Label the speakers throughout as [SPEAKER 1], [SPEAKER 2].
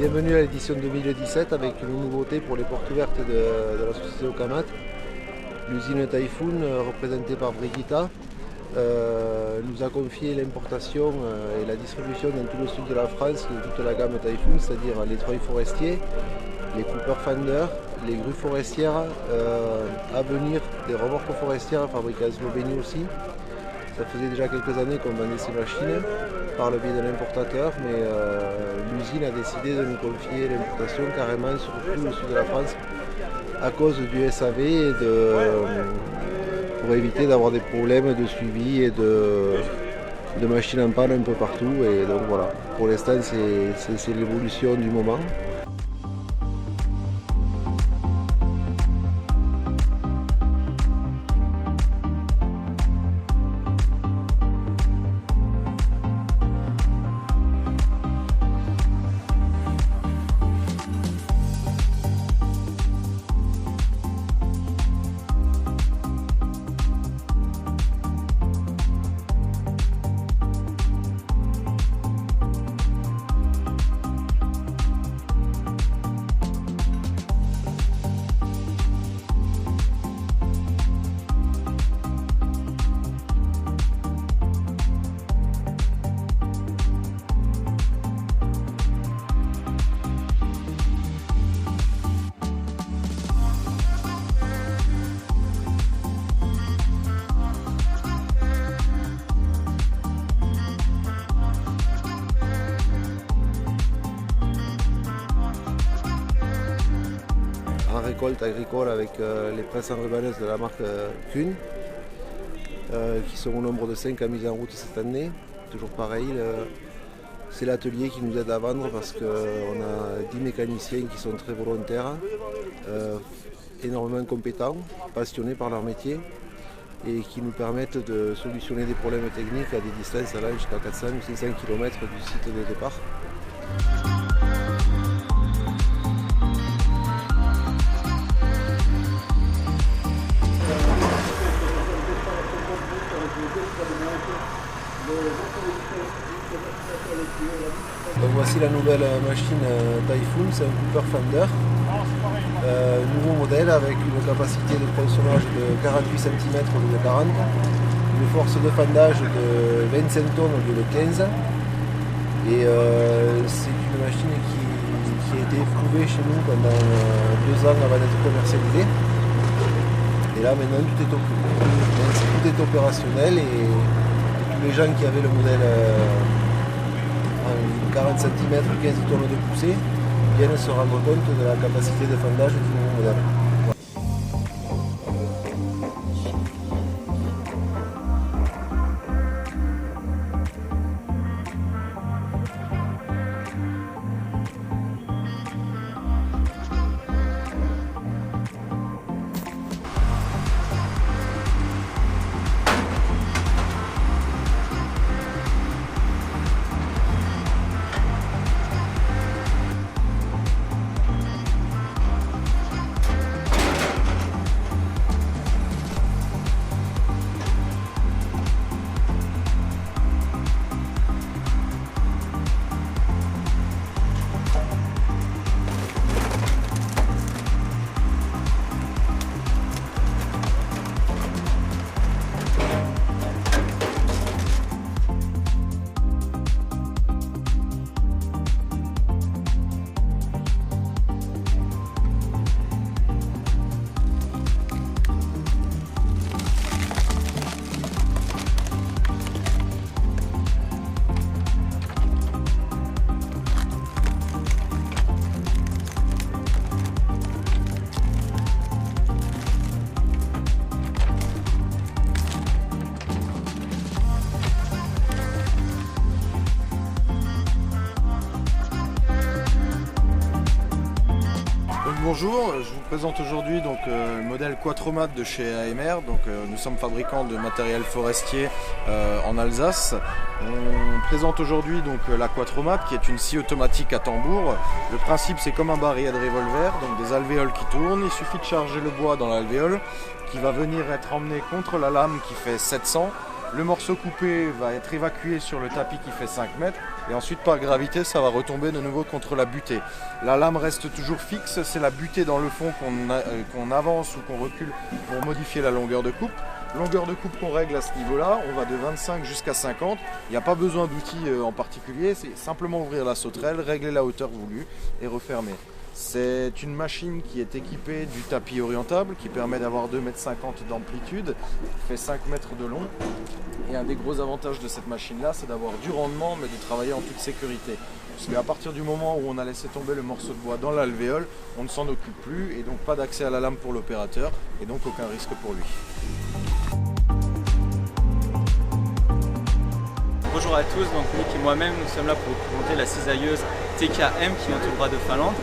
[SPEAKER 1] Bienvenue à l'édition 2017 avec une nouveauté pour les portes ouvertes de la société Okamat. L'usine Typhoon, représentée par Brigitta, nous a confié l'importation et la distribution dans tout le sud de la France de toute la gamme Typhoon, c'est-à-dire les treuils forestiers, les coupeurs fenders, les grues forestières, à venir des remorques forestières fabriquées en Slovénie aussi. Ça faisait déjà quelques années qu'on vendait ces machines par le biais de l'importateur, mais l'usine a décidé de nous confier l'importation carrément sur tout le sud de la France à cause du SAV et pour éviter d'avoir des problèmes de suivi et de machines en panne un peu partout. Et donc voilà, pour l'instant c'est l'évolution du moment. En récolte agricole avec les presses enrubaneuses de la marque Kuhn, qui sont au nombre de 5 à mise en route cette année. Toujours pareil, c'est l'atelier qui nous aide à vendre parce qu'on a 10 mécaniciens qui sont très volontaires, énormément compétents, passionnés par leur métier et qui nous permettent de solutionner des problèmes techniques à des distances allant jusqu'à 400 ou 500 km du site de départ. Donc voici la nouvelle machine Typhoon, c'est un cooper fender, nouveau modèle avec une capacité de tronçonnage de 48 cm au lieu de 40, une force de fendage de 25 tonnes au lieu de 15, et c'est une machine qui a été éprouvée chez nous pendant 2 ans avant d'être commercialisée. Et là maintenant tout est opérationnel et tous les gens qui avaient le modèle en 40 cm, 15 tonnes de poussée viennent se rendre compte de la capacité de fendage du nouveau modèle.
[SPEAKER 2] Bonjour, je vous présente aujourd'hui le modèle Quattromat de chez AMR. Nous sommes fabricants de matériel forestier en Alsace. On présente aujourd'hui la Quattromat qui est une scie automatique à tambour. Le principe c'est comme un barillet de revolver, donc des alvéoles qui tournent. Il suffit de charger le bois dans l'alvéole qui va venir être emmené contre la lame qui fait 700 Le morceau coupé va être évacué sur le tapis qui fait 5 mètres et ensuite par gravité ça va retomber de nouveau contre la butée. La lame reste toujours fixe, c'est la butée dans le fond qu'on avance ou qu'on recule pour modifier la longueur de coupe. Longueur de coupe qu'on règle à ce niveau-là, on va de 25 jusqu'à 50. Il n'y a pas besoin d'outils en particulier, c'est simplement ouvrir la sauterelle, régler la hauteur voulue et refermer. C'est une machine qui est équipée du tapis orientable qui permet d'avoir 2,50 m d'amplitude, fait 5 mètres de long. Et un des gros avantages de cette machine-là, c'est d'avoir du rendement mais de travailler en toute sécurité. Parce qu'à partir du moment où on a laissé tomber le morceau de bois dans l'alvéole, on ne s'en occupe plus et donc pas d'accès à la lame pour l'opérateur et donc aucun risque pour lui.
[SPEAKER 3] Bonjour à tous, donc Nick et moi-même nous sommes là pour vous présenter la cisailleuse TKM qui vient tout droit de Finlande.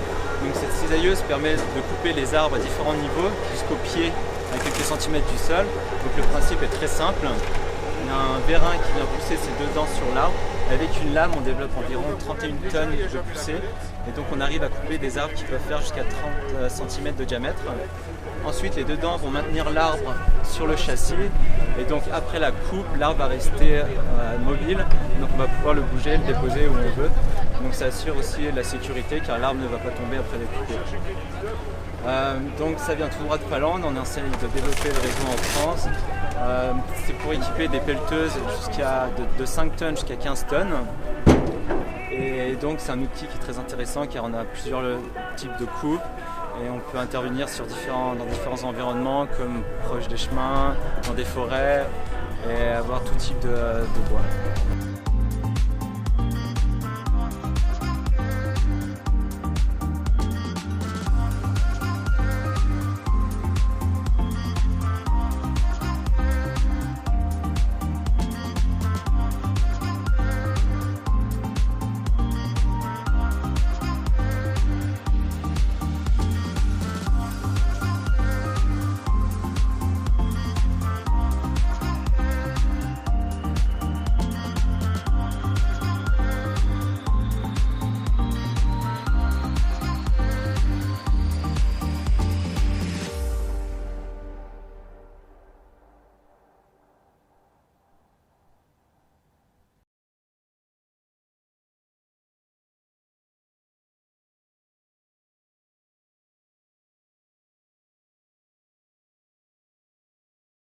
[SPEAKER 3] Donc cette cisailleuse permet de couper les arbres à différents niveaux jusqu'au pied à quelques centimètres du sol. Donc le principe est très simple. On a un vérin qui vient pousser ses deux dents sur l'arbre. Avec une lame, on développe environ 31 tonnes de poussée. Et donc on arrive à couper des arbres qui peuvent faire jusqu'à 30 cm de diamètre. Ensuite, les deux dents vont maintenir l'arbre sur le châssis. Et donc après la coupe, l'arbre va rester mobile. Donc on va pouvoir le bouger, le déposer où on veut. Donc ça assure aussi la sécurité car l'arbre ne va pas tomber après les coupures. Donc ça vient tout droit de Finlande, on essaie de développer le réseau en France. C'est pour équiper des pelleteuses de 5 tonnes jusqu'à 15 tonnes. Et donc c'est un outil qui est très intéressant car on a plusieurs types de coupes et on peut intervenir dans différents environnements comme proche des chemins, dans des forêts et avoir tout type de bois.